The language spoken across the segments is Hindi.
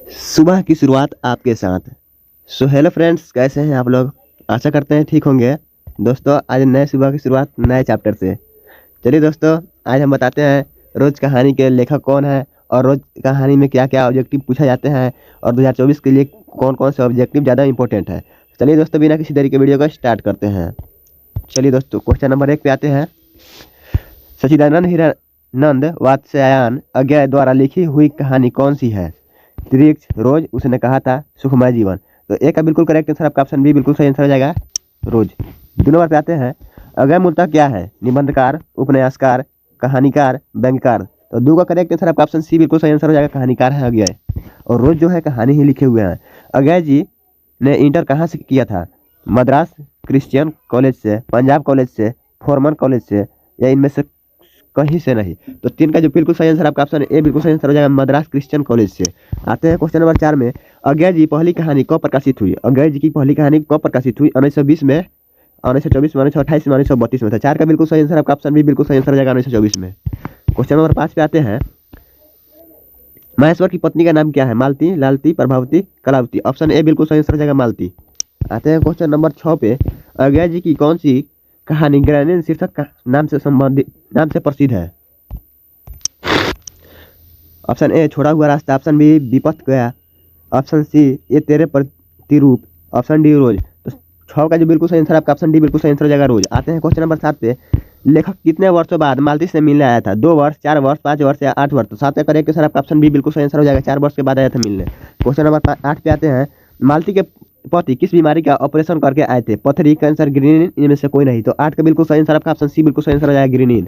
सुबह की शुरुआत आपके साथ। सो हेलो फ्रेंड्स, कैसे हैं आप लोग? आशा करते हैं ठीक होंगे। दोस्तों, आज नए सुबह की शुरुआत नए चैप्टर से। चलिए दोस्तों, आज हम बताते हैं रोज कहानी के लेखक कौन है और रोज कहानी में क्या क्या ऑब्जेक्टिव पूछा जाते हैं और 2024 के लिए कौन कौन से ऑब्जेक्टिव ज़्यादा इंपॉर्टेंट है। चलिए दोस्तों, बिना किसी देरी के वीडियो को स्टार्ट करते हैं। चलिए दोस्तों, क्वेश्चन नंबर 1 पे आते हैं। सच्चिदानंद हीरानंद वात्स्यायन अज्ञा द्वारा लिखी हुई कहानी कौन सी है? त्रिक्ष, रोज, उसने कहा था, सुखमय जीवन। तो ए का बिल्कुल करेक्ट आंसर आपका ऑप्शन बी बिल्कुल सही आंसर हो जाएगा, रोज। 2 नंबर पे आते हैं। अगय मूलतः क्या है? निबंधकार, उपन्यासकार, कहानीकार, व्यंग्यकार। तो 2 का करेक्ट आंसर आपका ऑप्शन सी बिल्कुल सही आंसर हो जाएगा, कहानीकार है अगय। और रोज जो है कहानी ही लिखे हुए हैं। अगय जी ने इंटर कहाँ से किया था? मद्रास क्रिश्चियन कॉलेज से, पंजाब कॉलेज से, फॉर्मन कॉलेज से, या इनमें से कहीं से नहीं। तो 3 का जो बिल्कुल सही आंसर आपका ऑप्शन ए बिल्कुल सही आंसर हो जाएगा, मद्रास क्रिश्चियन कॉलेज से। आते हैं क्वेश्चन नंबर 4 में। अज्ञा जी पहली कहानी कब प्रकाशित हुई? अज्ञा जी की पहली कहानी कब प्रकाशित हुई? 1920 में, 1924 में, 1928 में, 1932 में था। 4 का बिल्कुल सही आंसर आपका ऑप्शन बी बिल्कुल सही आंसर हो जाएगा, 1924 में। क्वेश्चन नंबर 5 पे आते हैं। महेश्वर की पत्नी का नाम क्या है? मालती, लालती, प्रभावती, कलावती। ऑप्शन ए बिल्कुल सही आंसर हो जाएगा, मालती। आते हैं क्वेश्चन नंबर 6 पे। अज्ञा जी की कौन सी कहानी ग्रहणीय शीर्षक का नाम से प्रसिद्ध है? ऑप्शन ए छोड़ा हुआ रास्ता, ऑप्शन बी विपथ गया, ऑप्शन सी ये तेरे प्रतिरूप, ऑप्शन डी रोज। तो 6 का जो बिल्कुल सही आंसर आपका ऑप्शन डी बिल्कुल सही आंसर हो जाएगा, रोज। आते हैं क्वेश्चन नंबर 7 पे। लेखक कितने वर्षों बाद मालती से मिलने आया था? 2 वर्ष, 4 वर्ष, 5 वर्ष या 8 वर्ष? तो 7 का करेक्ट आंसर आपका ऑप्शन बी बिल्कुल सही आंसर हो जाएगा, 4 वर्ष के बाद आया था मिलने। क्वेश्चन नंबर 8 पे आते हैं। मालती के पति किस बीमारी का ऑपरेशन करके आए थे? पथरी, कैंसर, ग्रीनिन, इनमें से कोई नहीं। तो 8 का बिल्कुल सही आंसर आपका ऑप्शन सी बिल्कुल सही आंसर हो जाएगा, ग्रीनिन।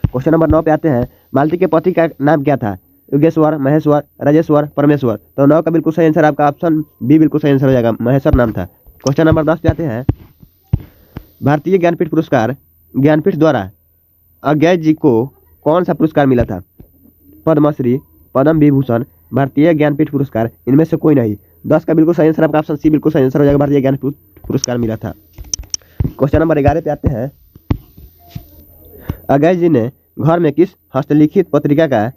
क्वेश्चन नंबर 9 पे आते हैं। मालती के पति का नाम क्या था? योगेश्वर, महेश्वर, राजेश्वर, परमेश्वर। तो 9 का बिल्कुल सही आंसर आपका ऑप्शन बी बिल्कुल सही आंसर हो जाएगा, महेश्वर नाम था। क्वेश्चन नंबर 10 पे आते हैं। भारतीय ज्ञानपीठ पुरस्कार ज्ञानपीठ द्वारा अज्ञा जी को कौन सा पुरस्कार मिला था? पद्मश्री, पद्म विभूषण, भारतीय ज्ञानपीठ पुरस्कार, इनमें से कोई नहीं। 10 का बिल्कुल सही आंसर आपका ऑप्शन सी बिल्कुल सही आंसर हो जाएगा, भारतीय ज्ञानपीठ पुरस्कार मिला था। क्वेश्चन नंबर 11 पे आते हैं। अज्ञा जी ने घर में किस हस्तलिखित पत्रिका का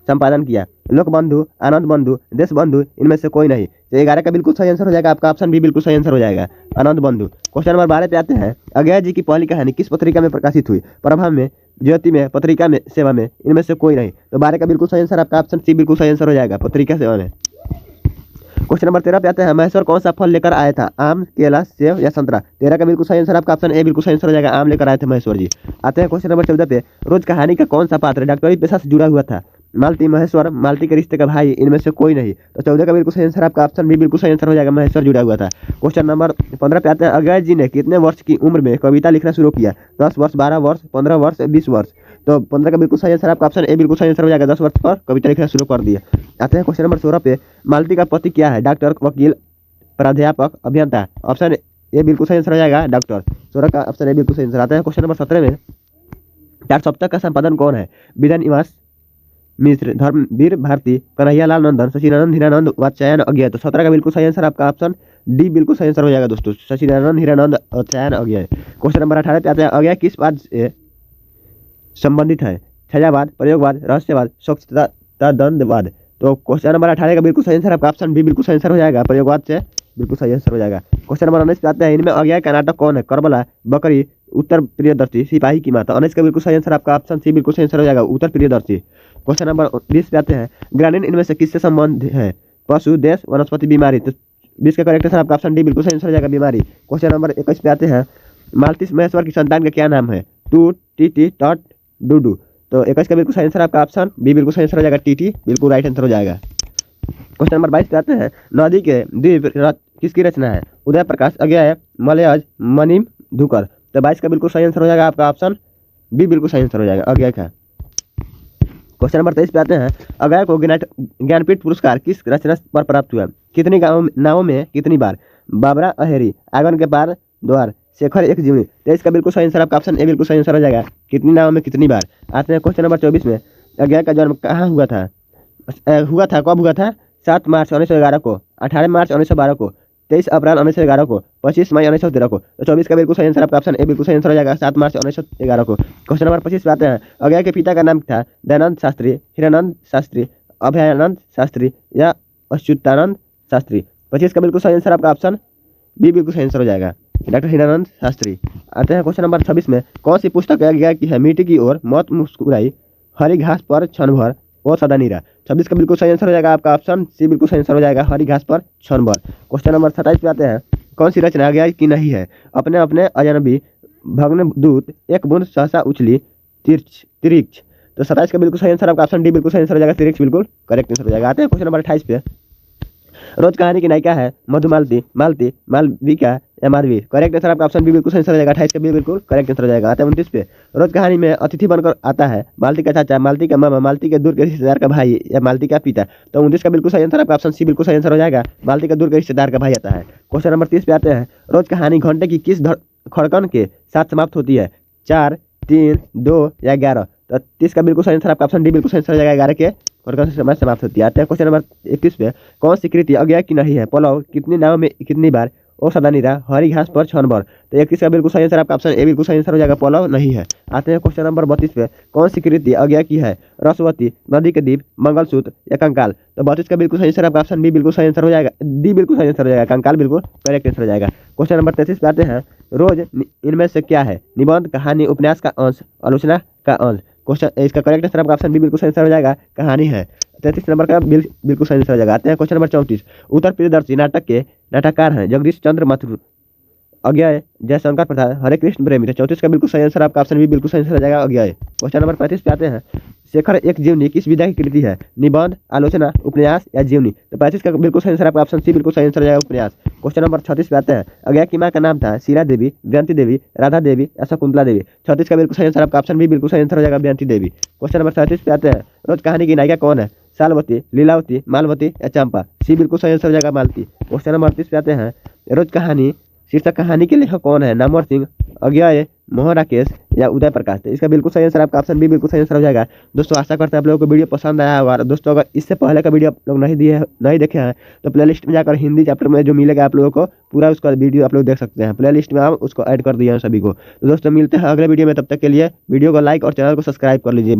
संपादन किया? लोकबंधु, आनंद बंधु, देश बंधु, इनमें से कोई नहीं। तो 11 का बिल्कुल सही आंसर हो जाएगा आपका ऑप्शन बी बिल्कुल सही आंसर हो जाएगा, आनंद बंधु। क्वेश्चन नंबर 12 पे आते हैं। अज्ञा जी की पहली कहानी किस पत्रिका में प्रकाशित हुई? प्रभा में, ज्योति में, पत्रिका में, सेवा में, इनमें से कोई नहीं। तो 12 का बिल्कुल सही आंसर आपका ऑप्शन सी बिल्कुल सही आंसर हो जाएगा, पत्रिका सेवा में। क्वेश्चन नंबर 13 पे आते हैं। महेश्वर कौन सा फल लेकर आया था? आम, केला, सेब या संतरा? 13 का बिल्कुल सही आंसर आपका ऑप्शन ए बिल्कुल सही आंसर हो जाएगा, आम लेकर आए थे महेश्वर जी। आते हैं क्वेश्चन नंबर 14 पे। रोज कहानी का कौन सा पात्र डॉक्टरी पेशा से जुड़ा हुआ था? मालती, महेश्वर, मालती के रिश्ते का भाई, इनमें से कोई नहीं। तो 14 का बिल्कुल सही आंसर आपका ऑप्शन बी बिल्कुल सही आंसर हो जाएगा, महेश्वर जुड़ा हुआ था। क्वेश्चन नंबर 15 पे आते हैं। अज्ञा जी ने कितने वर्ष की उम्र में कविता लिखना शुरू किया? 10 वर्ष, 12 वर्ष, 15 वर्ष, 20 वर्ष? तो 15 का बिल्कुल सही आंसर आपका ऑप्शन ए बिल्कुल सही आंसर हो जाएगा, 10 वर्ष पर कविता लिखना शुरू कर दिया। आते हैं क्वेश्चन नंबर 16 पे। मालती का पति क्या है? डॉक्टर, वकील, प्राध्यापक, अभियंता? ऑप्शन ए बिल्कुल सही आंसर हो जाएगा, डॉक्टर। 16 का ऑप्शन ए बिल्कुल सही आंसर। आता है क्वेश्चन नंबर 17 में। 4 सप्ताह का संपादन कौन है? विजय निवास मिश्र, धर्मवीर भारती, कन्हैयालाल नंदन, सच्चिदानंद हीरानंद वात्स्यायन अज्ञा। तो 17 का बिल्कुल सही आंसर आपका ऑप्शन डी बिल्कुल सही आंसर हो जाएगा दोस्तों, सच्चिदानंद हीरानंद वात्स्यायन अज्ञा। क्वेश्चन नंबर 18 पे आते हैं। अज्ञा किस बात से संबंधित है? छायावाद, प्रयोगवाद, रहस्यवाद, स्वच्छता, द्वंद्ववाद? तो क्वेश्चन नंबर 18 का बिल्कुल सही आंसर आपका ऑप्शन बी बिल्कुल सही आंसर हो जाएगा, प्रयोगवाद से बिल्कुल सही आंसर हो जाएगा। क्वेश्चन नंबर 19 पे आते हैं। इनमें अज्ञा का नाटक कौन है? करबला, बकरी, उत्तर प्रियदर्शी, सिपाही की माता? 19 का बिल्कुल सही आंसर आपका ऑप्शन सी बिल्कुल सही आंसर हो जाएगा, उत्तर प्रियदर्शी। क्वेश्चन नंबर 20 पे आते हैं। ग्रामीण इनमें से किससे संबंध है? पशु, देश, वनस्पति, बीमारी? तो 20 का करेक्ट आंसर आपका ऑप्शन डी बिल्कुल सही आंसर हो जाएगा, बीमारी। क्वेश्चन नंबर 21 पे आते हैं। मालती महेश्वर की संतान का क्या नाम है? टू, टीटी, टॉट, डूडू? तो 21 का बिल्कुल सही आंसर आपका ऑप्शन बी बिल्कुल सही आंसर हो जाएगा, टीटी बिल्कुल राइट आंसर हो जाएगा। क्वेश्चन नंबर 22 पे आते हैं। नदी के द्वीप किसकी रचना है? उदय प्रकाश, अज्ञा, मलयज, मनिम, धुकर? तो 22 का बिल्कुल सही आंसर हो जाएगा आपका ऑप्शन बी बिल्कुल सही आंसर हो जाएगा, अज्ञा का। क्वेश्चन नंबर 23 पे आते हैं। अज्ञा को ज्ञानपीठ पुरस्कार किस रचना पर प्राप्त हुआ? कितनी नावों में कितनी बार? बाबरा अहेरी, आंगन के पार द्वार, शेखर एक जीवनी? 23 का बिल्कुल सही आंसर आपका ऑप्शन ए बिल्कुल सही आंसर हो जाएगा, कितनी नावों में कितनी बार। आते हैं क्वेश्चन नंबर 24 में। अज्ञा का जन्म कहाँ हुआ था? कब हुआ था? 7 मार्च 1911 को, 18 मार्च 1912 को, 23 अप्रैल 1911 को, 25 मई 1913 को? तो 24 का बिल्कुल सही आंसर आपका ऑप्शन ए बिल्कुल सही आंसर हो जाएगा, 7 मार्च 1911 को। क्वेश्चन नंबर 25 पे आते हैं। अज्ञा के पिता का नाम था? दयानंद शास्त्री, हीरानंद शास्त्री, अभयानंद शास्त्री या अच्युतानंद शास्त्री। 25 का बिल्कुल सही आंसर आपका ऑप्शन बी बिल्कुल सही आंसर हो जाएगा, डॉक्टर हीरानंद शास्त्री। आते हैं क्वेश्चन नंबर 26 में, कौन सी पुस्तक गया की है मिट्टी की ओर, मौत मुस्कुराई, हरी घास पर क्षण भर, ओ सदा नीरा। 26 का बिल्कुल सही आंसर हो जाएगा आपका ऑप्शन सी बिल्कुल सही आंसर हो जाएगा, हरी घास पर क्षण भर। क्वेश्चन नंबर 27 पे आते हैं, कौन सी रचना गया की नहीं है, अपने अपने अजनबी भग्न दूत, एक बूंद सहसा उछली, तिरछ। तो 27 का बिल्कुल सही आंसर आपका ऑप्शन डी बिल्कुल सही आंसर हो जाएगा, तिरछ बिल्कुल करेक्ट आंसर हो जाएगा। आते हैं क्वेश्चन नंबर 28 पे, रोज कहानी की नायिका है मधुमालती, मालती, मालविका या माधवी। करेक्ट आंसर आपका ऑप्शन बी बिल्कुल सही आंसर हो जाएगा, 28 का बी बिल्कुल करेक्ट आंसर हो जाएगा। आते हैं 29 पे, रोज कहानी में अतिथि बनकर आता है मालती का चाचा, मालती का मामा, मालती के दूर के रिश्तेदार का भाई या मालती का पिता। तो 29 का बिल्कुल सही आंसर आपका ऑप्शन सी बिल्कुल सही आंसर हो जाएगा, मालती के दूर के रिश्तेदार का भाई आता है। क्वेश्चन नंबर 30 पे आते हैं, रोज कहानी घंटे की किस खड़कन के साथ समाप्त होती है, 4, 3, 2 या 11। तो 30 का बिल्कुल सही आंसर आपका ऑप्शन डी बिल्कुल सही आंसर हो जाएगा, 11 के खड़कन से समय समाप्त होती है। आते हैं क्वेश्चन नंबर 31 पे, कौन सी कृति अज्ञा की नहीं है, पलाव कितनी नाव में कितनी बार, ओ सदा नीरा, हरी घास पर क्षण भर। तो 31 का बिल्कुल सही आंसर आपका ऑप्शन ए बिल्कुल सही आंसर हो जाएगा, पलाव नहीं है। आते हैं क्वेश्चन नंबर 32 पे, कौन सी कृति अज्ञा की है, रसवती, नदी के दीप, मंगलसूत्र या कंकाल। तो 32 का बिल्कुल सही आंसर आपका ऑप्शन बी बिल्कुल सही आंसर हो जाएगा, डी बिल्कुल सही आंसर हो जाएगा, कंकाल बिल्कुल करेक्ट आंसर हो जाएगा। क्वेश्चन नंबर 33 पे आते हैं, रोज इनमें से क्या है, निबंध, कहानी, उपन्यास का अंश, आलोचना का अंश। क्वेश्चन इसका करेक्ट आंसर आपका ऑप्शन बी बिल्कुल सही आंसर हो जाएगा, कहानी है। 33 नंबर का बिल्कुल सही आंसर हो जाएगा। आते हैं क्वेश्चन नंबर 34, उत्तर प्रियदर्शी नाटक के नाटककार हैं जगदीश चंद्र मथुर, अज्ञेय, जयशंकर प्रसाद, हरे कृष्ण प्रेमी। तो 34 का बिल्कुल सही आंसर आपका ऑप्शन बी बिल्कुल सही आंसर हो जाएगा, अज्ञेय। क्वेश्चन नंबर 35 पे आते हैं, शेखर एक जीवनी किस विधा की कृति है, निबंध, आलोचना, उपन्यास या जीवनी। तो 35 का बिल्कुल सही आंसर आपका ऑप्शन सी बिल्कुल सही आंसर हो जाएगा, उपन्यास। क्वेश्चन नंबर 36 पे आते हैं, अज्ञेय की माँ का नाम था शीला देवी, व्यंती देवी, राधा देवी या शकुंतला देवी। 36 का बिल्कुल सही आंसर आपका ऑप्शन बी बिल्कुल सही आंसर हो जाएगा, व्यंती देवी। क्वेश्चन नंबर 37 पे आते हैं, रोज कहानी की नायिका कौन है, सालवती, लीलावती, मालवती या चंपा। सी बिल्कुल सही आंसर हो जाएगा, मालती। क्वेश्चन नंबर 38 पे आते हैं, रोज कहानी शीर्षक कहानी के लेखक कौन है, नामवर सिंह, अज्ञेय, मोहन राकेश या उदय प्रकाश। तो इसका बिल्कुल सही आंसर आपका ऑप्शन बी बिल्कुल सही आंसर हो जाएगा। दोस्तों आशा करते हैं आप लोगों को वीडियो पसंद आया होगा। दोस्तों अगर इससे पहले का वीडियो आप लोग नहीं देखे हैं तो प्लेलिस्ट में जाकर हिंदी चैप्टर में जो मिलेगा आप लोगों को पूरा उसका वीडियो आप लोग देख सकते हैं, प्लेलिस्ट में हम उसको ऐड कर दिए हैं सभी को। तो दोस्तों मिलते हैं अगले वीडियो में, तब तक के लिए वीडियो को लाइक और चैनल को सब्सक्राइब कर लीजिए।